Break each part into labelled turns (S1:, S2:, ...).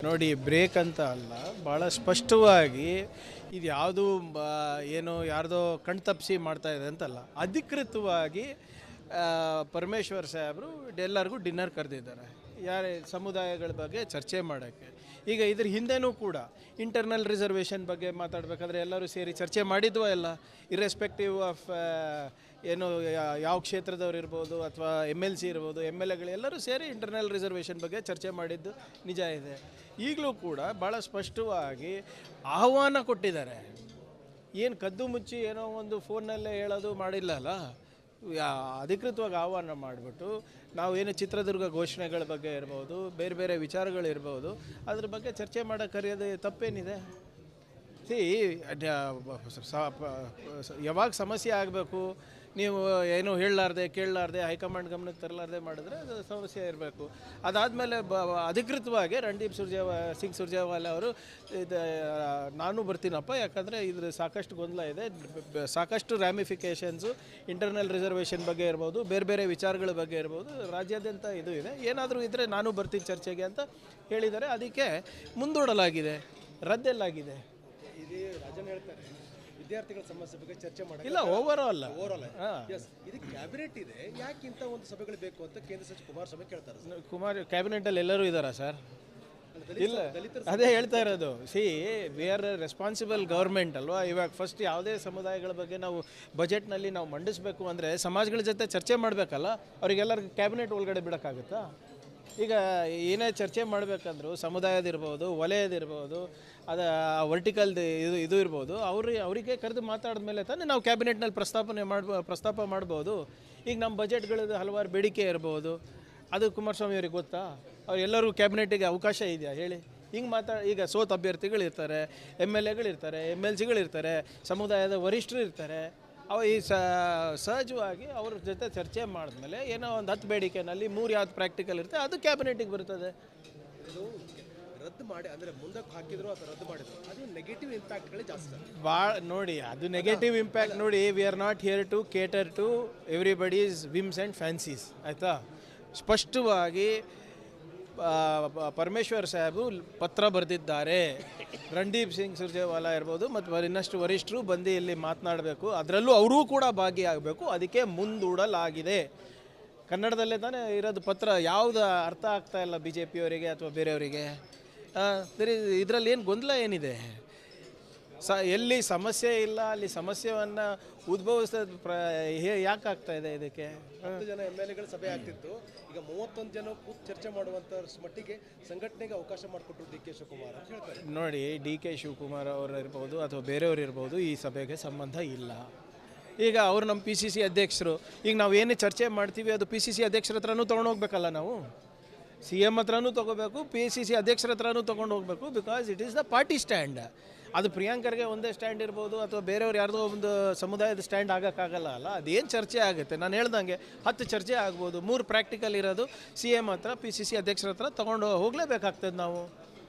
S1: ನೋಡಿ, ಬ್ರೇಕ್ ಅಂತ ಅಲ್ಲ, ಭಾಳ ಸ್ಪಷ್ಟವಾಗಿ ಇದು ಯಾವುದು ಏನೋ ಯಾರ್ದೋ ಕಣ್ತಪ್ಪಿಸಿ ಮಾಡ್ತಾ ಇದೆ ಅಂತಲ್ಲ, ಅಧಿಕೃತವಾಗಿ ಪರಮೇಶ್ವರ್ ಸಾಹೇಬರು ಎಲ್ಲರಿಗೂ ಡಿನ್ನರ್ ಕರೆದಿದ್ದಾರೆ. ಯಾರೇ ಸಮುದಾಯಗಳ ಬಗ್ಗೆ ಚರ್ಚೆ ಮಾಡೋಕ್ಕೆ. ಈಗ ಇದ್ರ ಹಿಂದೆನೂ ಕೂಡ ಇಂಟರ್ನಲ್ ರಿಸರ್ವೇಷನ್ ಬಗ್ಗೆ ಮಾತಾಡಬೇಕಾದ್ರೆ ಎಲ್ಲರೂ ಸೇರಿ ಚರ್ಚೆ ಮಾಡಿದ್ವೋ ಎಲ್ಲ, ಇರ್ರೆಸ್ಪೆಕ್ಟಿವ್ ಆಫ್ ಏನು ಯಾವ ಕ್ಷೇತ್ರದವ್ರು ಇರ್ಬೋದು ಅಥವಾ MLC ಇರ್ಬೋದು, MLAಗಳು ಎಲ್ಲರೂ ಸೇರಿ ಇಂಟರ್ನಲ್ ರಿಸರ್ವೇಷನ್ ಬಗ್ಗೆ ಚರ್ಚೆ ಮಾಡಿದ್ದು ನಿಜ ಇದೆ. ಈಗಲೂ ಕೂಡ ಭಾಳ ಸ್ಪಷ್ಟವಾಗಿ ಆಹ್ವಾನ ಕೊಟ್ಟಿದ್ದಾರೆ. ಏನು ಕದ್ದು ಮುಚ್ಚಿ ಏನೋ ಒಂದು ಫೋನ್ನಲ್ಲೇ ಹೇಳೋದು ಮಾಡಿಲ್ಲಲ್ಲ, ಅಧಿಕೃತವಾಗಿ ಆಹ್ವಾನ ಮಾಡಿಬಿಟ್ಟು ನಾವು ಏನು ಚಿತ್ರದುರ್ಗ ಘೋಷಣೆಗಳ ಬಗ್ಗೆ ಇರ್ಬೋದು, ಬೇರೆ ಬೇರೆ ವಿಚಾರಗಳಿರ್ಬೋದು, ಅದ್ರ ಬಗ್ಗೆ ಚರ್ಚೆ ಮಾಡೋಕ್ಕೆ ಕರೆಯೋದು ತಪ್ಪೇನಿದೆ? ಯಾವಾಗ ಸಮಸ್ಯೆ ಆಗಬೇಕು, ನೀವು ಏನು ಹೇಳಲಾರ್ದೆ ಕೇಳಲಾರ್ದೆ ಹೈಕಮಾಂಡ್ ಗಮನಕ್ಕೆ ತರಲಾರ್ದೆ ಮಾಡಿದ್ರೆ ಅದು ಸಮಸ್ಯೆ ಇರಬೇಕು. ಅದಾದಮೇಲೆ ಅಧಿಕೃತವಾಗಿ ರಣದೀಪ್ ಸಿಂಗ್ ಸುರ್ಜೇವಾಲಾ ಅವರು ನಾನು ಬರ್ತೀನಪ್ಪ, ಯಾಕಂದರೆ ಇದ್ರ ಸಾಕಷ್ಟು ಗೊಂದಲ ಇದೆ, ಸಾಕಷ್ಟು ರ್ಯಾಮಿಫಿಕೇಷನ್ಸು ಇಂಟರ್ನಲ್ ರಿಸರ್ವೇಷನ್ ಬಗ್ಗೆ ಇರ್ಬೋದು, ಬೇರೆ ಬೇರೆ ವಿಚಾರಗಳ ಬಗ್ಗೆ ಇರ್ಬೋದು, ರಾಜ್ಯಾದ್ಯಂತ ಇದು ಇದೆ, ಏನಾದರೂ ಇದ್ದರೆ ನಾನು ಬರ್ತೀನಿ ಚರ್ಚೆಗೆ ಅಂತ ಹೇಳಿದ್ದಾರೆ. ಅದಕ್ಕೆ ಮುಂದೂಡಲಾಗಿದೆ, ರದ್ದೆಲ್ಲಾಗಿದೆ.
S2: ಇದು ರಾಜನ್ ಹೇಳ್ತಾರೆ ವಿದ್ಯಾರ್ಥಿಗಳ ಸಮಸ್ಯೆ ಬಗ್ಗೆ ಚರ್ಚೆ ಮಾಡಿ
S1: ಇಲ್ಲ, ಓವರ್ ಆಲ್
S2: ಇದು ಕ್ಯಾಬಿನೆಟ್ ಇದೆ, ಯಾಕಿಂತ ಒಂದು ಸಭೆಗಳು ಬೇಕು ಅಂತ ಕೇಂದ್ರ ಸಚಿವ ಕುಮಾರಸ್ವಾಮಿ ಕೇಳ್ತಾರೆ.
S1: ಕ್ಯಾಬಿನೆಟಲ್ಲಿ ಎಲ್ಲರೂ ಇದ್ದಾರಾ ಸರ್? ಇಲ್ಲ, ಅದೇ ಹೇಳ್ತಾ ಇರೋದು. ವಿ ಆರ್ ರೆಸ್ಪಾನ್ಸಿಬಲ್ ಗೌರ್ಮೆಂಟ್ ಅಲ್ವಾ. ಇವಾಗ ಫಸ್ಟ್ ಯಾವುದೇ ಸಮುದಾಯಗಳ ಬಗ್ಗೆ ನಾವು ಬಜೆಟ್ನಲ್ಲಿ ನಾವು ಮಂಡಿಸಬೇಕು ಅಂದರೆ ಸಮಾಜಗಳ ಜೊತೆ ಚರ್ಚೆ ಮಾಡಬೇಕಲ್ಲ, ಅವರಿಗೆಲ್ಲರಿಗೂ ಕ್ಯಾಬಿನೆಟ್ ಒಳಗಡೆ ಬಿಡೋಕ್ಕಾಗುತ್ತಾ? ಈಗ ಏನೇ ಚರ್ಚೆ ಮಾಡಬೇಕಂದ್ರೂ ಸಮುದಾಯದಿರ್ಬೋದು, ವಲಯದಿರ್ಬೋದು, ಅದು ವರ್ಟಿಕಲ್ದು ಇದು ಇರ್ಬೋದು, ಅವರಿಗೆ ಕರೆದು ಮಾತಾಡಿದ ಮೇಲೆ ತಾನೇ ನಾವು ಕ್ಯಾಬಿನೆಟ್ನಲ್ಲಿ ಪ್ರಸ್ತಾಪ ಮಾಡ್ಬೋದು. ಈಗ ನಮ್ಮ ಬಜೆಟ್ಗಳದ್ದು ಹಲವಾರು ಬೇಡಿಕೆ ಇರ್ಬೋದು, ಅದು ಕುಮಾರಸ್ವಾಮಿ ಅವ್ರಿಗೆ ಗೊತ್ತಾ? ಎಲ್ಲರಿಗೂ ಕ್ಯಾಬಿನೆಟ್ಟಿಗೆ ಅವಕಾಶ ಇದೆಯಾ ಹೇಳಿ? ಹಿಂಗೆ ಈಗ ಸೋತ ಅಭ್ಯರ್ಥಿಗಳಿರ್ತಾರೆ, MLAಗಳಿರ್ತಾರೆ, MLCಗಳಿರ್ತಾರೆ, ಸಮುದಾಯದ ವರಿಷ್ಠರು ಇರ್ತಾರೆ. ಈ ಸಹಜವಾಗಿ ಅವ್ರ ಜೊತೆ ಚರ್ಚೆ ಮಾಡಿದ್ಮೇಲೆ ಏನೋ ಒಂದು 10 ಬೇಡಿಕೆನಲ್ಲಿ 3 ಯಾವ್ದು ಪ್ರಾಕ್ಟಿಕಲ್ ಇರುತ್ತೆ ಅದು ಕ್ಯಾಬಿನೆಟಿಗೆ ಬರ್ತದೆ.
S2: ಇದು ರದ್ದು ಮಾಡಿ ಅಂದರೆ ಮುಂದಕ್ಕೆ ಹಾಕಿದ್ರು ಅಥವಾ ರದ್ದು ಮಾಡಿದ್ರು, ಅದು ನೆಗೆಟಿವ್ ಇಂಪ್ಯಾಕ್ಟ್ಗಳೇ ಜಾಸ್ತಿ
S1: ಭಾಳ. ನೋಡಿ, ಅದು ನೆಗೆಟಿವ್ ಇಂಪ್ಯಾಕ್ಟ್. ನೋಡಿ, we are not here to cater to everybody's whims and fancies, ಆಯಿತಾ? ಸ್ಪಷ್ಟವಾಗಿ ಪರಮೇಶ್ವರ್ ಸಾಹೇಬು ಪತ್ರ ಬರೆದಿದ್ದಾರೆ. ರಣದೀಪ್ ಸಿಂಗ್ ಸುರ್ಜೇವಾಲಾ ಇರ್ಬೋದು ಮತ್ತು ಇನ್ನಷ್ಟು ವರಿಷ್ಠರು ಬಂದು ಇಲ್ಲಿ ಮಾತನಾಡಬೇಕು, ಅದರಲ್ಲೂ ಅವರೂ ಕೂಡ ಭಾಗಿಯಾಗಬೇಕು, ಅದಕ್ಕೆ ಮುಂದೂಡಲಾಗಿದೆ. ಕನ್ನಡದಲ್ಲೇ ತಾನೇ ಇರೋದು ಪತ್ರ. ಯಾವುದು ಅರ್ಥ ಆಗ್ತಾ ಇಲ್ಲ BJP ಅವರಿಗೆ ಅಥವಾ ಬೇರೆಯವರಿಗೆ? ಇದರಲ್ಲಿ ಏನು ಗೊಂದಲ ಏನಿದೆ? ಎಲ್ಲಿ ಸಮಸ್ಯೆ ಇಲ್ಲ ಅಲ್ಲಿ ಸಮಸ್ಯೆಯನ್ನು ಉದ್ಭವಿಸೋದು ಯಾಕೆ ಆಗ್ತಾ ಇದೆ? ಇದಕ್ಕೆ
S2: 10 ಜನ MLAಗಳ ಸಭೆ ಆಗ್ತಿತ್ತು, ಈಗ 31 ಜನ ಕೂತು ಚರ್ಚೆ ಮಾಡುವಂಥ ಮಟ್ಟಿಗೆ ಸಂಘಟನೆಗೆ ಅವಕಾಶ ಮಾಡಿಕೊಟ್ರು DK ಶಿವಕುಮಾರ್ ಅಂತ ಹೇಳ್ತಾರೆ.
S1: ನೋಡಿ, DK ಶಿವಕುಮಾರ್ ಅವರು ಇರ್ಬೋದು ಅಥವಾ ಬೇರೆಯವರು ಇರ್ಬೋದು, ಈ ಸಭೆಗೆ ಸಂಬಂಧ ಇಲ್ಲ. ಈಗ ಅವರು ನಮ್ಮ PCC ಅಧ್ಯಕ್ಷರು. ಈಗ ನಾವು ಏನೇ ಚರ್ಚೆ ಮಾಡ್ತೀವಿ ಅದು PCC ಅಧ್ಯಕ್ಷರ ಹತ್ರನೂ ತೊಗೊಂಡೋಗ್ಬೇಕಲ್ಲ, ನಾವು CM ಹತ್ರನೂ ತೊಗೋಬೇಕು, PCC ಅಧ್ಯಕ್ಷರ ಹತ್ರನೂ ತೊಗೊಂಡು ಹೋಗ್ಬೇಕು. Because it is the party stand. ಅದು ಪ್ರಿಯಾಂಕರ್ಗೆ ಒಂದೇ ಸ್ಟ್ಯಾಂಡ್ ಇರ್ಬೋದು ಅಥವಾ ಬೇರೆಯವ್ರು ಯಾರ್ದೋ ಒಂದು ಸಮುದಾಯದ ಸ್ಟ್ಯಾಂಡ್ ಆಗೋಕ್ಕಾಗಲ್ಲ ಅಲ್ಲ. ಅದೇನು ಚರ್ಚೆ ಆಗುತ್ತೆ? ನಾನು ಹೇಳ್ದಂಗೆ 10 ಚರ್ಚೆ ಆಗ್ಬೋದು, 3 ಪ್ರಾಕ್ಟಿಕಲ್ ಇರೋದು CM ಹತ್ರ, PCC ಅಧ್ಯಕ್ಷರ ಹತ್ರ ತೊಗೊಂಡು ಹೋಗಲೇಬೇಕಾಗ್ತದೆ. ನಾವು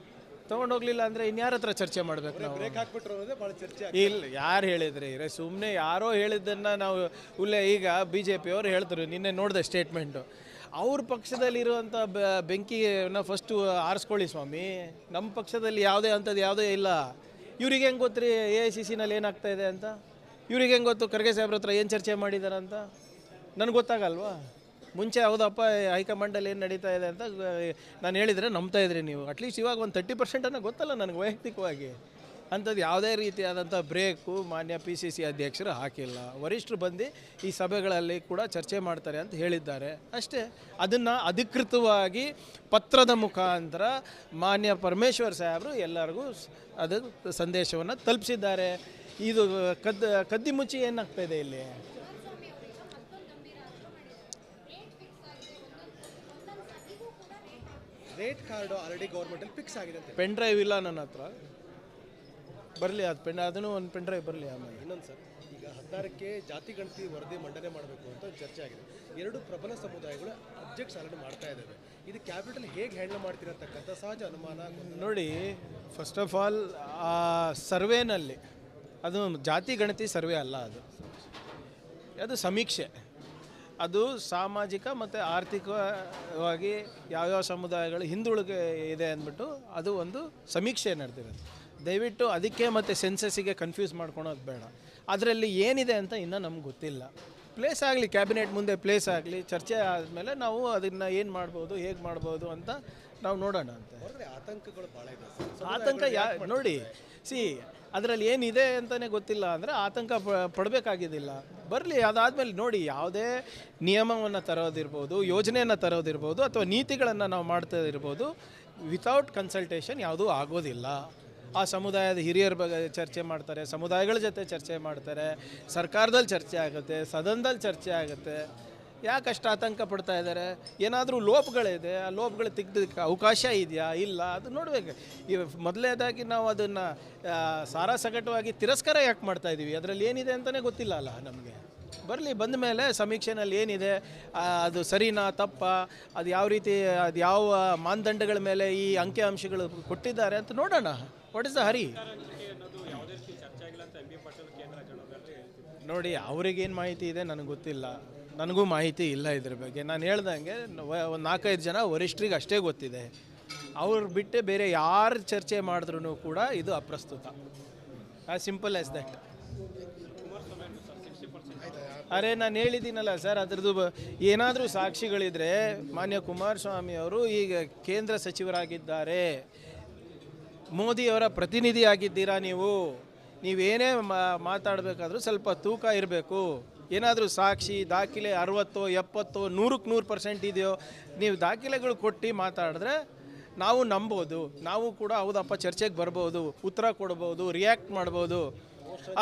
S1: ತೊಗೊಂಡು ಹೋಗಲಿಲ್ಲ ಅಂದರೆ ಇನ್ಯಾರ ಹತ್ರ ಚರ್ಚೆ ಮಾಡಬೇಕು? ನಾವು
S2: ಬ್ರೇಕ್ ಹಾಕ್ಬಿಟ್ರು ಅನ್ನೋದೇ ಭಾಳ ಚರ್ಚೆ.
S1: ಇಲ್ಲ, ಯಾರು ಹೇಳಿದ್ರಿ? ಸುಮ್ಮನೆ ಯಾರೋ ಹೇಳಿದ್ದನ್ನು ನಾವು ಈಗ BJP ಅವರು ಹೇಳ್ತಾರೆ. ನಿನ್ನೆ ನೋಡಿದೆ ಸ್ಟೇಟ್ಮೆಂಟು. ಅವ್ರ ಪಕ್ಷದಲ್ಲಿರುವಂಥ ಬೆಂಕಿನ ಫಸ್ಟು ಆರಿಸ್ಕೊಳ್ಳಿ ಸ್ವಾಮಿ. ನಮ್ಮ ಪಕ್ಷದಲ್ಲಿ ಯಾವುದೇ ಅಂಥದ್ದು ಯಾವುದೇ ಇಲ್ಲ. ಇವ್ರಿಗೆ ಹೆಂಗೆ ಗೊತ್ತು ರೀ AICCನಲ್ಲಿ ಏನಾಗ್ತಾಯಿದೆ ಅಂತ? ಇವ್ರಿಗೆ ಹೆಂಗೆ ಗೊತ್ತು ಖರ್ಗೆ ಸಾಹೇಬ್ರ ಹತ್ರ ಏನು ಚರ್ಚೆ ಮಾಡಿದಾರಂತ? ನನಗೆ ಗೊತ್ತಾಗಲ್ವಾ? ಮುಂಚೆ ಹೌದಪ್ಪ ಹೈಕಮಾಂಡಲ್ಲಿ ಏನು ನಡೀತಾ ಇದೆ ಅಂತ ನಾನು ಹೇಳಿದರೆ ನಂಬ್ತಾ ಇದ್ರಿ ನೀವು. ಅಟ್ಲೀಸ್ಟ್ ಇವಾಗ ಒಂದು 30% ಗೊತ್ತಲ್ಲ ನನಗೆ ವೈಯಕ್ತಿಕವಾಗಿ. ಅಂಥದ್ದು ಯಾವುದೇ ರೀತಿಯಾದಂಥ ಬ್ರೇಕು ಮಾನ್ಯ PCC ಅಧ್ಯಕ್ಷರು ಹಾಕಿಲ್ಲ. ವರಿಷ್ಠರು ಬಂದು ಈ ಸಭೆಗಳಲ್ಲಿ ಕೂಡ ಚರ್ಚೆ ಮಾಡ್ತಾರೆ ಅಂತ ಹೇಳಿದ್ದಾರೆ ಅಷ್ಟೇ. ಅದನ್ನು ಅಧಿಕೃತವಾಗಿ ಪತ್ರದ ಮುಖಾಂತರ ಮಾನ್ಯ ಪರಮೇಶ್ವರ್ ಸಾಹೇಬರು ಎಲ್ಲರಿಗೂ ಅದು ಸಂದೇಶವನ್ನು ತಲುಪಿಸಿದ್ದಾರೆ. ಇದು ಕದ್ದಿ ಮುಚ್ಚಿ ಏನಾಗ್ತಾಯಿದೆ ಇಲ್ಲಿ?
S2: ರೇಟ್ ಕಾರ್ಡು ಆಲ್ರೆಡಿ ಗೌರ್ಮೆಂಟಲ್ಲಿ ಫಿಕ್ಸ್ ಆಗಿದೆ ಅಂತ.
S1: ಪೆನ್ ಡ್ರೈವ್ ಇಲ್ಲ ನನ್ನ ಹತ್ರ, ಬರಲಿ ಅದು ಅದನ್ನು ಒಂದು ಪೆನ್ ಡ್ರೈವ್ ಬರಲಿ. ಆಮೇಲೆ
S2: ಇನ್ನೊಂದು ಸರ್, ಈಗ 16ಕ್ಕೆ ಜಾತಿ ಗಣತಿ ವರದಿ ಮಂಡನೆ ಮಾಡಬೇಕು ಅಂತ ಚರ್ಚೆ ಆಗಿದೆ. 2 ಪ್ರಬಲ ಸಮುದಾಯಗಳು ಅಬ್ಜೆಕ್ಟ್ಸ್ ಆಲ್ರೆಡಿ ಮಾಡ್ತಾ ಇದ್ದಾವೆ. ಇದು ಕ್ಯಾಬಿನೆಟಲ್ಲಿ ಹೇಗೆ ಹ್ಯಾಂಡಲ್ ಮಾಡ್ತಿರತಕ್ಕಂಥ ಸಹಜ ಅನುಮಾನ.
S1: ನೋಡಿ, ಫಸ್ಟ್ ಆಫ್ ಆಲ್ ಸರ್ವೇನಲ್ಲಿ ಅದು ಜಾತಿ ಗಣತಿ ಸರ್ವೆ ಅಲ್ಲ, ಅದು ಸಮೀಕ್ಷೆ. ಅದು ಸಾಮಾಜಿಕ ಮತ್ತು ಆರ್ಥಿಕವಾಗಿ ಯಾವ್ಯಾವ ಸಮುದಾಯಗಳು ಹಿಂದುಳಿಕೆ ಇದೆ ಅಂದ್ಬಿಟ್ಟು ಅದು ಒಂದು ಸಮೀಕ್ಷೆ ನಡೆದಿರೋದು. ದಯವಿಟ್ಟು ಅದಕ್ಕೆ ಮತ್ತು ಸೆನ್ಸಸ್ಸಿಗೆ ಕನ್ಫ್ಯೂಸ್ ಮಾಡ್ಕೊಳೋದು ಬೇಡ. ಅದರಲ್ಲಿ ಏನಿದೆ ಅಂತ ಇನ್ನೂ ನಮ್ಗೆ ಗೊತ್ತಿಲ್ಲ. ಪ್ಲೇಸ್ ಆಗಲಿ, ಕ್ಯಾಬಿನೆಟ್ ಮುಂದೆ ಪ್ಲೇಸ್ ಆಗಲಿ, ಚರ್ಚೆ ಆದಮೇಲೆ ನಾವು ಅದನ್ನು ಏನು ಮಾಡ್ಬೋದು, ಹೇಗೆ ಮಾಡ್ಬೋದು ಅಂತ ನಾವು ನೋಡೋಣ ಅಂತ.
S2: ಆತಂಕಗಳು ಭಾಳ ಇದೆ.
S1: ಆತಂಕ ನೋಡಿ, ಅದರಲ್ಲಿ ಏನಿದೆ ಅಂತಲೇ ಗೊತ್ತಿಲ್ಲ ಅಂದರೆ ಆತಂಕ ಪಡಬೇಕಾಗಿದ್ದಿಲ್ಲ. ಬರಲಿ, ಅದಾದಮೇಲೆ ನೋಡಿ, ಯಾವುದೇ ನಿಯಮವನ್ನು ತರೋದಿರ್ಬೋದು, ಯೋಜನೆಯನ್ನು ತರೋದಿರ್ಬೋದು, ಅಥವಾ ನೀತಿಗಳನ್ನು ನಾವು ಮಾಡ್ತಾ ಇರ್ಬೋದು, ವಿತೌಟ್ ಕನ್ಸಲ್ಟೇಷನ್ ಯಾವುದೂ ಆಗೋದಿಲ್ಲ. ಆ ಸಮುದಾಯದ ಹಿರಿಯರ ಬಗ್ಗೆ ಚರ್ಚೆ ಮಾಡ್ತಾರೆ, ಸಮುದಾಯಗಳ ಜೊತೆ ಚರ್ಚೆ ಮಾಡ್ತಾರೆ, ಸರ್ಕಾರದಲ್ಲಿ ಚರ್ಚೆ ಆಗುತ್ತೆ, ಸದನದಲ್ಲಿ ಚರ್ಚೆ ಆಗುತ್ತೆ. ಯಾಕಷ್ಟು ಆತಂಕ ಪಡ್ತಾ ಇದ್ದಾರೆ? ಏನಾದರೂ ಲೋಪಗಳಿದೆ, ಆ ಲೋಪಗಳು ತೆಗೆದಕ್ಕೆ ಅವಕಾಶ ಇದೆಯಾ, ಇಲ್ಲ, ಅದು ನೋಡಬೇಕು. ಮೊದಲನೇದಾಗಿ ನಾವು ಅದನ್ನು ಸಾರಾಸಗಟವಾಗಿ ತಿರಸ್ಕಾರ ಯಾಕೆ ಮಾಡ್ತಾಯಿದ್ದೀವಿ? ಅದರಲ್ಲಿ ಏನಿದೆ ಅಂತಲೇ ಗೊತ್ತಿಲ್ಲ ಅಲ್ಲ ನಮಗೆ. ಬರಲಿ, ಬಂದ ಮೇಲೆ ಸಮೀಕ್ಷೆನಲ್ಲಿ ಏನಿದೆ, ಅದು ಸರಿನಾ ತಪ್ಪಾ, ಅದು ಯಾವ ರೀತಿ, ಅದು ಯಾವ ಮಾನದಂಡಗಳ ಮೇಲೆ ಈ ಅಂಕಿ ಅಂಶಗಳು ಕೊಟ್ಟಿದ್ದಾರೆ ಅಂತ ನೋಡೋಣ. ವಾಟ್ ಇಸ್ ದ ಹರಿ? ನೋಡಿ, ಅವ್ರಿಗೇನು ಮಾಹಿತಿ ಇದೆ ನನಗೆ ಗೊತ್ತಿಲ್ಲ, ನನಗೂ ಮಾಹಿತಿ ಇಲ್ಲ ಇದ್ರ ಬಗ್ಗೆ. ನಾನು ಹೇಳ್ದಂಗೆ ಒಂದು 4-5 ಜನ ವರಿಷ್ಠರಿಗೆ ಅಷ್ಟೇ ಗೊತ್ತಿದೆ. ಅವ್ರು ಬಿಟ್ಟು ಬೇರೆ ಯಾರು ಚರ್ಚೆ ಮಾಡಿದ್ರೂ ಕೂಡ ಇದು ಅಪ್ರಸ್ತುತ. As simple as that. ಅರೆ, ನಾನು ಹೇಳಿದ್ದೀನಲ್ಲ ಸರ್, ಅದ್ರದ್ದು ಏನಾದರೂ ಸಾಕ್ಷಿಗಳಿದ್ರೆ ಮಾನ್ಯ ಕುಮಾರಸ್ವಾಮಿ ಅವರು ಈಗ ಕೇಂದ್ರ ಸಚಿವರಾಗಿದ್ದಾರೆ, ಮೋದಿಯವರ ಪ್ರತಿನಿಧಿಯಾಗಿದ್ದೀರಾ. ನೀವೇನೇ ಮಾತಾಡಬೇಕಾದ್ರೂ ಸ್ವಲ್ಪ ತೂಕ ಇರಬೇಕು. ಏನಾದರೂ ಸಾಕ್ಷಿ ದಾಖಲೆ 60, 70, 100% ಇದೆಯೋ, ನೀವು ದಾಖಲೆಗಳು ಕೊಟ್ಟು ಮಾತಾಡಿದ್ರೆ ನಾವು ನಂಬೋದು. ನಾವು ಕೂಡ ಹೌದಪ್ಪ ಚರ್ಚೆಗೆ ಬರ್ಬೋದು, ಉತ್ತರ ಕೊಡ್ಬೋದು, ರಿಯಾಕ್ಟ್ ಮಾಡ್ಬೋದು.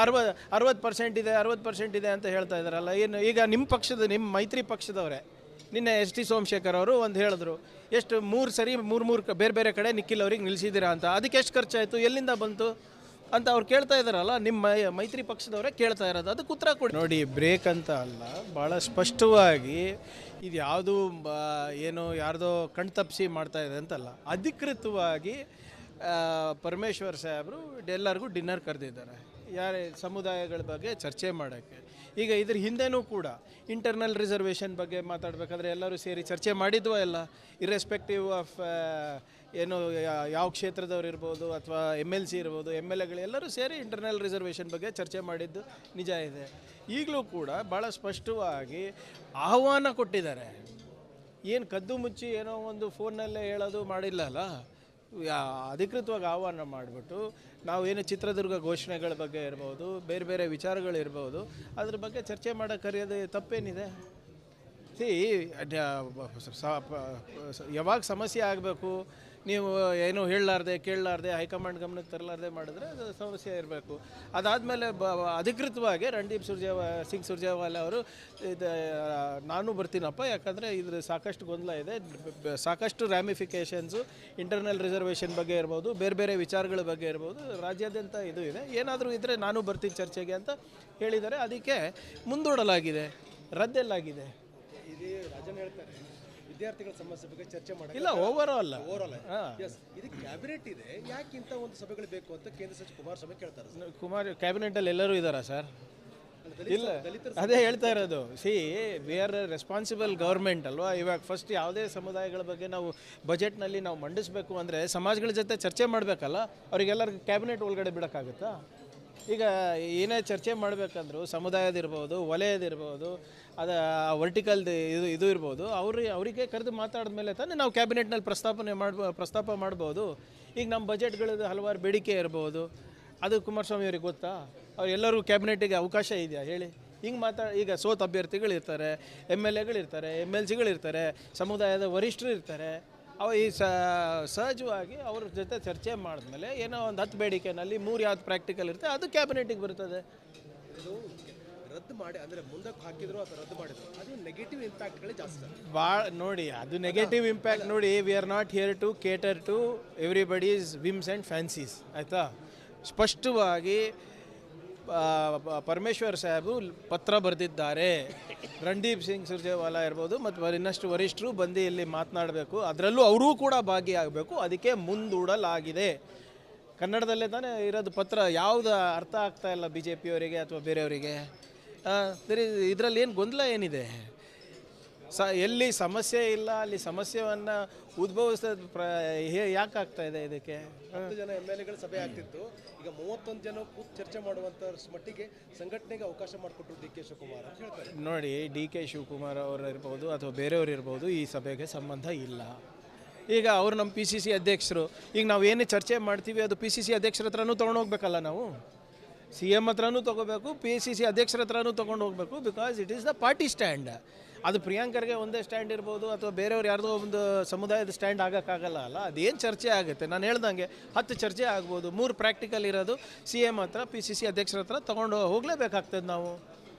S1: 60% ಇದೆ 60% ಇದೆ ಅಂತ ಹೇಳ್ತಾ ಇದ್ದಾರಲ್ಲ. ಏನು ಈಗ ನಿಮ್ಮ ಮೈತ್ರಿ ಪಕ್ಷದವರೇ ನಿನ್ನೆ ಟಿ ಸೋಮಶೇಖರ್ ಅವರು ಒಂದು ಹೇಳಿದ್ರು, ಎಷ್ಟು 3 ಬೇರೆ ಬೇರೆ ಕಡೆ ನಿಖಿಲ್ ಅವ್ರಿಗೆ ನಿಲ್ಲಿಸಿದ್ದೀರಾ ಅಂತ. ಅದಕ್ಕೆ ಎಷ್ಟು ಖರ್ಚಾಯಿತು, ಎಲ್ಲಿಂದ ಬಂತು ಅಂತ ಅವ್ರು ಕೇಳ್ತಾ ಇದ್ದಾರಲ್ಲ. ನಿಮ್ಮ ಮೈತ್ರಿ ಪಕ್ಷದವರೇ ಕೇಳ್ತಾ ಇರೋದು, ಅದಕ್ಕೆ ಉತ್ತರ ಕೊಡಿ. ನೋಡಿ, ಬ್ರೇಕ್ ಅಂತ ಅಲ್ಲ, ಭಾಳ ಸ್ಪಷ್ಟವಾಗಿ ಇದು ಯಾವುದು ಏನು ಯಾರ್ದೋ ಕಣ್ತಪ್ಪಿಸಿ ಮಾಡ್ತಾ ಇದೆ ಅಂತಲ್ಲ. ಅಧಿಕೃತವಾಗಿ ಪರಮೇಶ್ವರ್ ಸಾಹೇಬರು ಎಲ್ಲರಿಗೂ ಡಿನ್ನರ್ ಕರೆದಿದ್ದಾರೆ, ಯಾರೇ ಸಮುದಾಯಗಳ ಬಗ್ಗೆ ಚರ್ಚೆ ಮಾಡೋಕ್ಕೆ. ಈಗ ಇದ್ರ ಹಿಂದೆನೂ ಕೂಡ ಇಂಟರ್ನಲ್ ರಿಸರ್ವೇಷನ್ ಬಗ್ಗೆ ಮಾತಾಡಬೇಕಾದ್ರೆ ಎಲ್ಲರೂ ಸೇರಿ ಚರ್ಚೆ ಮಾಡಿದ್ವೋ ಎಲ್ಲ, ಇರ್ರೆಸ್ಪೆಕ್ಟಿವ್ ಆಫ್ ಏನು ಯಾವ ಕ್ಷೇತ್ರದವ್ರು ಇರ್ಬೋದು, ಅಥವಾ MLC ಇರ್ಬೋದು, MLA ಗಳು ಎಲ್ಲರೂ ಸೇರಿ ಇಂಟರ್ನಲ್ ರಿಸರ್ವೇಷನ್ ಬಗ್ಗೆ ಚರ್ಚೆ ಮಾಡಿದ್ದು ನಿಜ ಇದೆ. ಈಗಲೂ ಕೂಡ ಭಾಳ ಸ್ಪಷ್ಟವಾಗಿ ಆಹ್ವಾನ ಕೊಟ್ಟಿದ್ದಾರೆ. ಏನು ಕದ್ದು ಮುಚ್ಚಿ ಏನೋ ಒಂದು ಫೋನ್ನಲ್ಲೇ ಹೇಳೋದು ಮಾಡಿಲ್ಲ ಅಲ್ಲ, ಅಧಿಕೃತವಾಗಿ ಆಹ್ವಾನ ಮಾಡಿಬಿಟ್ಟು ನಾವೇನು ಚಿತ್ರದುರ್ಗ ಘೋಷಣೆಗಳ ಬಗ್ಗೆ ಇರ್ಬೋದು, ಬೇರೆ ಬೇರೆ ವಿಚಾರಗಳಿರ್ಬೋದು, ಅದ್ರ ಬಗ್ಗೆ ಚರ್ಚೆ ಮಾಡೋಕ್ಕೆ ಕರೆಯೋದು ತಪ್ಪೇನಿದೆ? ಯಾವಾಗ ಸಮಸ್ಯೆ ಆಗಬೇಕು, ನೀವು ಏನು ಹೇಳಲಾರ್ದೆ ಕೇಳಲಾರ್ದೆ ಹೈಕಮಾಂಡ್ ಗಮನಕ್ಕೆ ತರಲಾರ್ದೆ ಮಾಡಿದ್ರೆ ಅದು ಸಮಸ್ಯೆ ಇರಬೇಕು. ಅದಾದಮೇಲೆ ಅಧಿಕೃತವಾಗಿ ರಣದೀಪ್ ಸಿಂಗ್ ಸುರ್ಜೇವಾಲಾ ಅವರು ನಾನು ಬರ್ತೀನಪ್ಪ, ಯಾಕಂದರೆ ಇದ್ರ ಸಾಕಷ್ಟು ಗೊಂದಲ ಇದೆ, ಸಾಕಷ್ಟು ರ್ಯಾಮಿಫಿಕೇಷನ್ಸು ಇಂಟರ್ನಲ್ ರಿಸರ್ವೇಷನ್ ಬಗ್ಗೆ ಇರ್ಬೋದು, ಬೇರೆ ಬೇರೆ ವಿಚಾರಗಳ ಬಗ್ಗೆ ಇರ್ಬೋದು, ರಾಜ್ಯಾದ್ಯಂತ ಇದು ಇದೆ, ಏನಾದರೂ ಇದ್ದರೆ ನಾನು ಬರ್ತೀನಿ ಚರ್ಚೆಗೆ ಅಂತ ಹೇಳಿದ್ದಾರೆ. ಅದಕ್ಕೆ ಮುಂದೂಡಲಾಗಿದೆ, ರದ್ದೆಲ್ಲಾಗಿದೆ.
S2: ಇದು ರಾಜನ್ ಹೇಳ್ತಾರೆ, ವಿದ್ಯಾರ್ಥಿಗಳ ಸಮಸ್ಯೆ ಬಗ್ಗೆ ಚರ್ಚೆ ಮಾಡಿ
S1: ಇಲ್ಲ, ಓವರ್ ಆಲ್
S2: ಇದು ಕ್ಯಾಬಿನೆಟ್ ಇದೆ, ಯಾಕಿಂತ ಒಂದು ಸಭೆಗಳು ಬೇಕು ಅಂತ ಕೇಂದ್ರ ಸಚಿವ ಕುಮಾರಸ್ವಾಮಿ ಕೇಳ್ತಾರೆ.
S1: ಕ್ಯಾಬಿನೆಟಲ್ಲಿ ಎಲ್ಲರೂ ಇದ್ದಾರಾ ಸರ್? ಇಲ್ಲ, ಅದೇ ಹೇಳ್ತಾ ಇರೋದು. ವಿ ಆರ್ ರೆಸ್ಪಾನ್ಸಿಬಲ್ ಗೌರ್ಮೆಂಟ್ ಅಲ್ವಾ. ಇವಾಗ ಫಸ್ಟ್ ಯಾವುದೇ ಸಮುದಾಯಗಳ ಬಗ್ಗೆ ನಾವು ಬಜೆಟ್ನಲ್ಲಿ ನಾವು ಮಂಡಿಸಬೇಕು ಅಂದರೆ ಸಮಾಜಗಳ ಜೊತೆ ಚರ್ಚೆ ಮಾಡಬೇಕಲ್ಲ. ಅವರಿಗೆಲ್ಲರಿಗೂ ಕ್ಯಾಬಿನೆಟ್ ಒಳಗಡೆ ಬಿಡೋಕ್ಕಾಗುತ್ತಾ? ಈಗ ಏನೇ ಚರ್ಚೆ ಮಾಡಬೇಕಂದ್ರೂ ಸಮುದಾಯದಿರ್ಬೋದು, ವಲಯದಿರ್ಬೋದು, ಅದು ವರ್ಟಿಕಲ್ದು ಇದು ಇರ್ಬೋದು, ಅವರಿಗೆ ಕರೆದು ಮಾತಾಡಿದ ಮೇಲೆ ತಾನೇ ನಾವು ಕ್ಯಾಬಿನೆಟ್ನಲ್ಲಿ ಪ್ರಸ್ತಾಪ ಮಾಡ್ಬೋದು. ಈಗ ನಮ್ಮ ಬಜೆಟ್ಗಳದ್ದು ಹಲವಾರು ಬೇಡಿಕೆ ಇರ್ಬೋದು, ಅದು ಕುಮಾರಸ್ವಾಮಿ ಅವ್ರಿಗೆ ಗೊತ್ತಾ? ಎಲ್ಲರಿಗೂ ಕ್ಯಾಬಿನೆಟ್ಟಿಗೆ ಅವಕಾಶ ಇದೆಯಾ ಹೇಳಿ? ಹಿಂಗೆ ಈಗ ಸೋತ ಅಭ್ಯರ್ಥಿಗಳಿರ್ತಾರೆ, MLAಗಳಿರ್ತಾರೆ, MLCಗಳಿರ್ತಾರೆ, ಸಮುದಾಯದ ವರಿಷ್ಠರು ಇರ್ತಾರೆ. ಈ ಸಹಜವಾಗಿ ಅವ್ರ ಜೊತೆ ಚರ್ಚೆ ಮಾಡಿದ್ಮೇಲೆ ಏನೋ ಒಂದು 10 ಬೇಡಿಕೆನಲ್ಲಿ 3 ಯಾವ್ದು ಪ್ರಾಕ್ಟಿಕಲ್ ಇರುತ್ತೆ ಅದು ಕ್ಯಾಬಿನೆಟಿಗೆ ಬರ್ತದೆ.
S2: ಇದು ರದ್ದು ಮಾಡಿ ಅಂದರೆ ಮುಂದಕ್ಕೆ ಹಾಕಿದ್ರು ಅಥವಾ ರದ್ದು ಮಾಡಿದ್ರು, ಅದು ನೆಗೆಟಿವ್ ಇಂಪ್ಯಾಕ್ಟ್ಗಳೇ ಜಾಸ್ತಿ.
S1: ಭಾಳ ನೋಡಿ, ಅದು ನೆಗೆಟಿವ್ ಇಂಪ್ಯಾಕ್ಟ್ ನೋಡಿ. We are not here to cater to everybody's whims and fancies, ಆಯಿತಾ? ಸ್ಪಷ್ಟವಾಗಿ ಪರಮೇಶ್ವರ್ ಸಾಹೇಬು ಪತ್ರ ಬರೆದಿದ್ದಾರೆ. ರಣದೀಪ್ ಸಿಂಗ್ ಸುರ್ಜೇವಾಲಾ ಇರ್ಬೋದು ಮತ್ತು ಇನ್ನಷ್ಟು ವರಿಷ್ಠರು ಬಂದು ಇಲ್ಲಿ ಮಾತನಾಡಬೇಕು, ಅದರಲ್ಲೂ ಅವರೂ ಕೂಡ ಭಾಗಿಯಾಗಬೇಕು, ಅದಕ್ಕೆ ಮುಂದೂಡಲಾಗಿದೆ. ಕನ್ನಡದಲ್ಲೇ ತಾನೇ ಇರೋದು ಪತ್ರ. ಯಾವುದು ಅರ್ಥ ಆಗ್ತಾ ಇಲ್ಲ BJP ಅವರಿಗೆ ಅಥವಾ ಬೇರೆಯವರಿಗೆ? ಇದರಲ್ಲಿ ಏನು ಗೊಂದಲ ಏನಿದೆ? ಎಲ್ಲಿ ಸಮಸ್ಯೆ ಇಲ್ಲ ಅಲ್ಲಿ ಸಮಸ್ಯೆಯನ್ನು ಉದ್ಭವಿಸೋದು ಯಾಕೆ ಆಗ್ತಾ ಇದೆ ಇದಕ್ಕೆ?
S2: 10 ಜನ MLA ಗಳ ಸಭೆ ಆಗ್ತಿತ್ತು, ಈಗ 31 ಜನ ಕೂತು ಚರ್ಚೆ ಮಾಡುವಂಥ ಮಟ್ಟಿಗೆ ಸಂಘಟನೆಗೆ ಅವಕಾಶ ಮಾಡಿಕೊಟ್ರು DK ಶಿವಕುಮಾರ್ ಅಂತ ಹೇಳ್ತಾರೆ.
S1: ನೋಡಿ, DK ಶಿವಕುಮಾರ್ ಅವರು ಇರ್ಬೋದು ಅಥವಾ ಬೇರೆಯವರು ಇರ್ಬೋದು, ಈ ಸಭೆಗೆ ಸಂಬಂಧ ಇಲ್ಲ. ಈಗ ಅವರು ನಮ್ಮ PCC ಅಧ್ಯಕ್ಷರು. ಈಗ ನಾವು ಏನೇ ಚರ್ಚೆ ಮಾಡ್ತೀವಿ ಅದು PCC ಅಧ್ಯಕ್ಷರ ಹತ್ರನೂ ತೊಗೊಂಡೋಗ್ಬೇಕಲ್ಲ, ನಾವು CM ಹತ್ರನೂ ತೊಗೋಬೇಕು, PCC ಅಧ್ಯಕ್ಷರ ಹತ್ರನೂ ತೊಗೊಂಡು ಹೋಗ್ಬೇಕು. Because it is the party stand. ಅದು ಪ್ರಿಯಾಂಕರ್ಗೆ ಒಂದೇ ಸ್ಟ್ಯಾಂಡ್ ಇರ್ಬೋದು ಅಥವಾ ಬೇರೆಯವ್ರು ಯಾರ್ದೋ ಒಂದು ಸಮುದಾಯದ ಸ್ಟ್ಯಾಂಡ್ ಆಗೋಕ್ಕಾಗಲ್ಲ ಅಲ್ಲ. ಅದೇನು ಚರ್ಚೆ ಆಗುತ್ತೆ, ನಾನು ಹೇಳ್ದಂಗೆ 10 ಚರ್ಚೆ ಆಗ್ಬೋದು. 3 ಪ್ರಾಕ್ಟಿಕಲ್ ಇರೋದು CM ಹತ್ರ, PCC ಅಧ್ಯಕ್ಷರ ಹತ್ರ ತೊಗೊಂಡು ಹೋಗಲೇಬೇಕಾಗ್ತದೆ. ನಾವು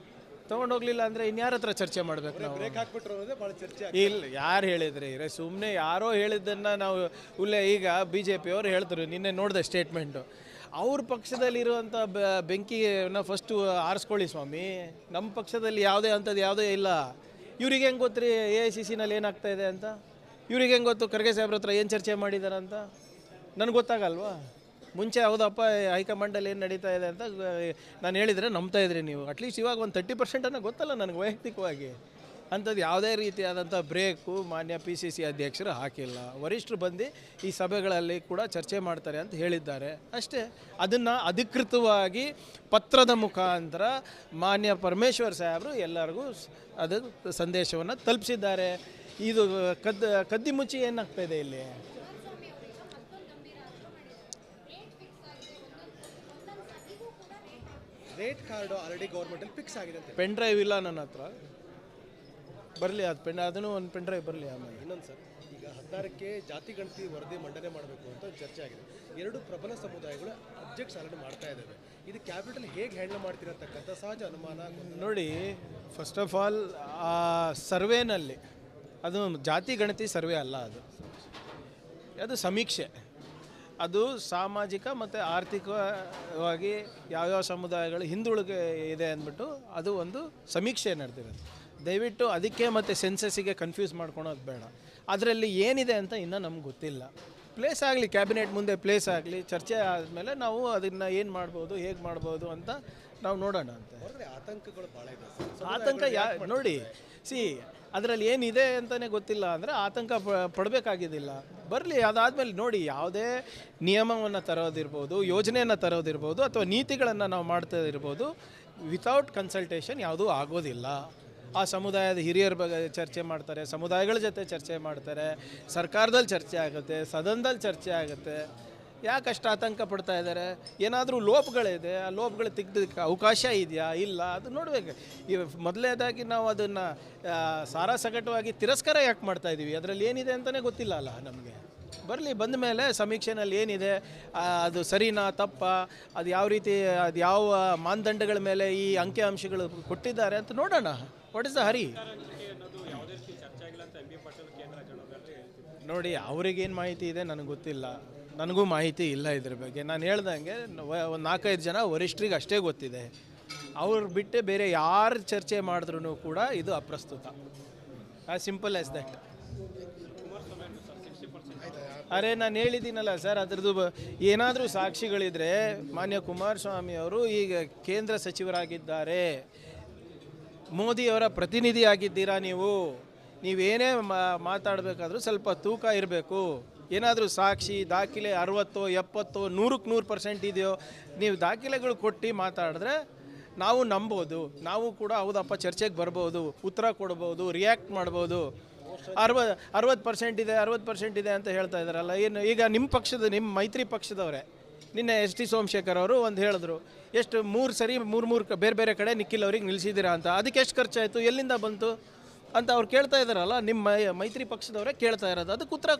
S1: ತೊಗೊಂಡು ಹೋಗ್ಲಿಲ್ಲ ಅಂದರೆ ಇನ್ಯಾರ ಹತ್ರ ಚರ್ಚೆ ಮಾಡಬೇಕು? ನಾವು
S2: ಬ್ರೇಕ್ ಹಾಕ್ಬಿಟ್ರು ಅನ್ನೋದೇ ಭಾಳ ಚರ್ಚೆ
S1: ಇಲ್ಲ, ಯಾರು ಹೇಳಿದ್ರಿ? ಸುಮ್ಮನೆ ಯಾರೋ ಹೇಳಿದ್ದನ್ನು ನಾವು ಈಗ BJP ಅವರು ಹೇಳ್ತಾರೆ. ನಿನ್ನೆ ನೋಡಿದೆ ಸ್ಟೇಟ್ಮೆಂಟು. ಅವ್ರ ಪಕ್ಷದಲ್ಲಿರುವಂಥ ಬೆಂಕಿನ ಫಸ್ಟು ಆರಿಸ್ಕೊಳ್ಳಿ ಸ್ವಾಮಿ. ನಮ್ಮ ಪಕ್ಷದಲ್ಲಿ ಯಾವುದೇ ಅಂಥದ್ದು ಯಾವುದೇ ಇಲ್ಲ. ಇವ್ರಿಗೆ ಹೆಂಗೆ ಗೊತ್ತು ರೀ AICCನಲ್ಲಿ ಏನಾಗ್ತಾ ಇದೆ ಅಂತ? ಇವ್ರಿಗೆ ಹೆಂಗೆ ಗೊತ್ತು ಖರ್ಗೆ ಸಾಹೇಬ್ರ ಹತ್ರ ಏನು ಚರ್ಚೆ ಮಾಡಿದಾರೆ ಅಂತ? ನನಗೆ ಗೊತ್ತಾಗಲ್ವಾ? ಮುಂಚೆ ಹೌದಪ್ಪ ಹೈಕಮಾಂಡಲ್ಲಿ ಏನು ನಡೀತಾ ಇದೆ ಅಂತ ನಾನು ಹೇಳಿದರೆ ನಂಬ್ತಾ ಇದ್ರಿ ನೀವು. ಅಟ್ಲೀಸ್ಟ್ ಇವಾಗ ಒಂದು 30% ಗೊತ್ತಲ್ಲ ನನಗೆ ವೈಯಕ್ತಿಕವಾಗಿ. ಅಂಥದ್ದು ಯಾವುದೇ ರೀತಿಯಾದಂಥ ಬ್ರೇಕು ಮಾನ್ಯ PCC ಅಧ್ಯಕ್ಷರು ಹಾಕಿಲ್ಲ. ವರಿಷ್ಠರು ಬಂದು ಈ ಸಭೆಗಳಲ್ಲಿ ಕೂಡ ಚರ್ಚೆ ಮಾಡ್ತಾರೆ ಅಂತ ಹೇಳಿದ್ದಾರೆ ಅಷ್ಟೇ. ಅದನ್ನು ಅಧಿಕೃತವಾಗಿ ಪತ್ರದ ಮುಖಾಂತರ ಮಾನ್ಯ ಪರಮೇಶ್ವರ್ ಸಾಹೇಬರು ಎಲ್ಲರಿಗೂ ಅದು ಸಂದೇಶವನ್ನು ತಲುಪಿಸಿದ್ದಾರೆ. ಇದು ಕದ್ದಿ ಮುಚ್ಚಿ ಏನಾಗ್ತಾ ಇದೆ ಇಲ್ಲಿ?
S2: ರೇಟ್ ಕಾರ್ಡು ಆಲ್ರೆಡಿ ಗೌರ್ಮೆಂಟಲ್ಲಿ ಫಿಕ್ಸ್ ಆಗಿದೆ ಅಂತ.
S1: ಪೆನ್ ಡ್ರೈವ್ ಇಲ್ಲ ನನ್ನ ಹತ್ರ, ಬರಲಿ ಅದು ಅದನ್ನು ಒಂದು ಪೆನ್ ಡ್ರೈವ್ ಬರಲಿ. ಆಮೇಲೆ
S2: ಇನ್ನೊಂದು ಸರ್, ಈಗ 16ಕ್ಕೆ ಜಾತಿ ಗಣತಿ ವರದಿ ಮಂಡನೆ ಮಾಡಬೇಕು ಅಂತ ಒಂದು ಚರ್ಚೆ ಆಗಿದೆ. 2 ಪ್ರಬಲ ಸಮುದಾಯಗಳು ಅಬ್ಜೆಕ್ಟ್ಸ್ ಆಲ್ರೆಡಿ ಮಾಡ್ತಾ ಇದ್ದಾವೆ. ಇದು ಕ್ಯಾಬಿನೆಟಲ್ಲಿ ಹೇಗೆ ಹ್ಯಾಂಡಲ್ ಮಾಡ್ತಿರತಕ್ಕಂಥ ಸಹಜ ಅನುಮಾನ.
S1: ನೋಡಿ, ಫಸ್ಟ್ ಆಫ್ ಆಲ್ ಆ ಸರ್ವೇನಲ್ಲಿ ಅದು ಜಾತಿ ಗಣತಿ ಸರ್ವೆ ಅಲ್ಲ, ಅದು ಸಮೀಕ್ಷೆ. ಅದು ಸಾಮಾಜಿಕ ಮತ್ತು ಆರ್ಥಿಕವಾಗಿ ಯಾವ್ಯಾವ ಸಮುದಾಯಗಳು ಹಿಂದುಳಿಕೆ ಇದೆ ಅಂದ್ಬಿಟ್ಟು ಅದು ಒಂದು ಸಮೀಕ್ಷೆ ನಡೆದಿರೋದು. ದಯವಿಟ್ಟು ಅದಕ್ಕೆ ಮತ್ತು ಸೆನ್ಸಸ್ಸಿಗೆ ಕನ್ಫ್ಯೂಸ್ ಮಾಡ್ಕೊಳೋದು ಬೇಡ. ಅದರಲ್ಲಿ ಏನಿದೆ ಅಂತ ಇನ್ನೂ ನಮ್ಗೆ ಗೊತ್ತಿಲ್ಲ. ಪ್ಲೇಸ್ ಆಗಲಿ, ಕ್ಯಾಬಿನೆಟ್ ಮುಂದೆ ಪ್ಲೇಸ್ ಆಗಲಿ, ಚರ್ಚೆ ಆದಮೇಲೆ ನಾವು ಅದನ್ನು ಏನು ಮಾಡ್ಬೋದು, ಹೇಗೆ ಮಾಡ್ಬೋದು ಅಂತ ನಾವು ನೋಡೋಣ ಅಂತ.
S2: ಆತಂಕಗಳು ಭಾಳ ಇದೆ.
S1: ಆತಂಕ ನೋಡಿ, ಅದರಲ್ಲಿ ಏನಿದೆ ಅಂತಲೇ ಗೊತ್ತಿಲ್ಲ ಅಂದರೆ ಆತಂಕ ಪಡಬೇಕಾಗಿದ್ದಿಲ್ಲ. ಬರಲಿ, ಅದಾದಮೇಲೆ ನೋಡಿ, ಯಾವುದೇ ನಿಯಮವನ್ನು ತರೋದಿರ್ಬೋದು, ಯೋಜನೆಯನ್ನು ತರೋದಿರ್ಬೋದು ಅಥವಾ ನೀತಿಗಳನ್ನು ನಾವು ಮಾಡ್ತಾ ಇರ್ಬೋದು, ವಿತೌಟ್ ಕನ್ಸಲ್ಟೇಷನ್ ಯಾವುದೂ ಆಗೋದಿಲ್ಲ. ಆ ಸಮುದಾಯದ ಹಿರಿಯರ ಬಗ್ಗೆ ಚರ್ಚೆ ಮಾಡ್ತಾರೆ, ಸಮುದಾಯಗಳ ಜೊತೆ ಚರ್ಚೆ ಮಾಡ್ತಾರೆ, ಸರ್ಕಾರದಲ್ಲಿ ಚರ್ಚೆ ಆಗುತ್ತೆ, ಸದನದಲ್ಲಿ ಚರ್ಚೆ ಆಗುತ್ತೆ. ಯಾಕಷ್ಟು ಆತಂಕ ಪಡ್ತಾ ಇದ್ದಾರೆ? ಏನಾದರೂ ಲೋಪಗಳಿದೆ, ಆ ಲೋಪಗಳು ತೆಗೆದಕ್ಕೆ ಅವಕಾಶ ಇದೆಯಾ ಇಲ್ಲ ಅದು ನೋಡಬೇಕು. ಈ ಮೊದಲನೇದಾಗಿ ನಾವು ಅದನ್ನು ಸಾರಾಸಗಟವಾಗಿ ತಿರಸ್ಕಾರ ಯಾಕೆ ಮಾಡ್ತಾಯಿದ್ದೀವಿ? ಅದರಲ್ಲಿ ಏನಿದೆ ಅಂತಲೇ ಗೊತ್ತಿಲ್ಲ ಅಲ್ಲ ನಮಗೆ. ಬರಲಿ, ಬಂದ ಮೇಲೆ ಸಮೀಕ್ಷೆನಲ್ಲಿ ಏನಿದೆ, ಅದು ಸರಿನಾ ತಪ್ಪಾ, ಅದು ಯಾವ ರೀತಿ, ಅದು ಯಾವ ಮಾನದಂಡಗಳ ಮೇಲೆ ಈ ಅಂಕಿ ಅಂಶಗಳು ಕೊಟ್ಟಿದ್ದಾರೆ ಅಂತ ನೋಡೋಣ. ವಾಟ್ ಇಸ್ ದ ಹರಿ? ನೋಡಿ, ಅವ್ರಿಗೇನು ಮಾಹಿತಿ ಇದೆ ನನಗೆ ಗೊತ್ತಿಲ್ಲ, ನನಗೂ ಮಾಹಿತಿ ಇಲ್ಲ ಇದ್ರ ಬಗ್ಗೆ. ನಾನು ಹೇಳ್ದಂಗೆ ಒಂದು 4-5 ಜನ ವರಿಷ್ಠರಿಗೆ ಅಷ್ಟೇ ಗೊತ್ತಿದೆ. ಅವ್ರು ಬಿಟ್ಟು ಬೇರೆ ಯಾರು ಚರ್ಚೆ ಮಾಡಿದ್ರೂ ಕೂಡ ಇದು ಅಪ್ರಸ್ತುತ. As simple as that. ಅರೆ, ನಾನು ಹೇಳಿದ್ದೀನಲ್ಲ ಸರ್, ಅದ್ರದ್ದು ಏನಾದರೂ ಸಾಕ್ಷಿಗಳಿದ್ರೆ ಮಾನ್ಯ ಕುಮಾರಸ್ವಾಮಿ ಅವರು ಈಗ ಕೇಂದ್ರ ಸಚಿವರಾಗಿದ್ದಾರೆ, ಮೋದಿಯವರ ಪ್ರತಿನಿಧಿಯಾಗಿದ್ದೀರಾ. ನೀವೇನೇ ಮಾತಾಡಬೇಕಾದ್ರೂ ಸ್ವಲ್ಪ ತೂಕ ಇರಬೇಕು. ಏನಾದರೂ ಸಾಕ್ಷಿ ದಾಖಲೆ 60, 70, 100% ಇದೆಯೋ, ನೀವು ದಾಖಲೆಗಳು ಕೊಟ್ಟು ಮಾತಾಡಿದ್ರೆ ನಾವು ನಂಬೋದು. ನಾವು ಕೂಡ ಹೌದಪ್ಪ ಚರ್ಚೆಗೆ ಬರ್ಬೋದು, ಉತ್ತರ ಕೊಡ್ಬೋದು, ರಿಯಾಕ್ಟ್ ಮಾಡ್ಬೋದು. 60% ಇದೆ 60% ಇದೆ ಅಂತ ಹೇಳ್ತಾ ಇದ್ದಾರಲ್ಲ. ಏನು ಈಗ ನಿಮ್ಮ ಮೈತ್ರಿ ಪಕ್ಷದವರೇ ನಿನ್ನೆ ST ಸೋಮಶೇಖರ್ ಅವರು ಒಂದು ಹೇಳಿದ್ರು, ಎಷ್ಟು 3 ಸರಿ 3 ಬೇರೆ ಬೇರೆ ಕಡೆ ನಿಖಿಲ್ ಅವ್ರಿಗೆ ನಿಲ್ಲಿಸಿದ್ದೀರಾ ಅಂತ. ಅದಕ್ಕೆ ಎಷ್ಟು ಖರ್ಚಾಯಿತು, ಎಲ್ಲಿಂದ ಬಂತು ಅಂತ ಅವ್ರು ಕೇಳ್ತಾ ಇದ್ದಾರಲ್ಲ. ನಿಮ್ಮ ಮೈತ್ರಿ ಪಕ್ಷದವರೇ ಕೇಳ್ತಾ ಇರೋದು, ಅದಕ್ಕೆ ಉತ್ತರ ಕೊಡಿ.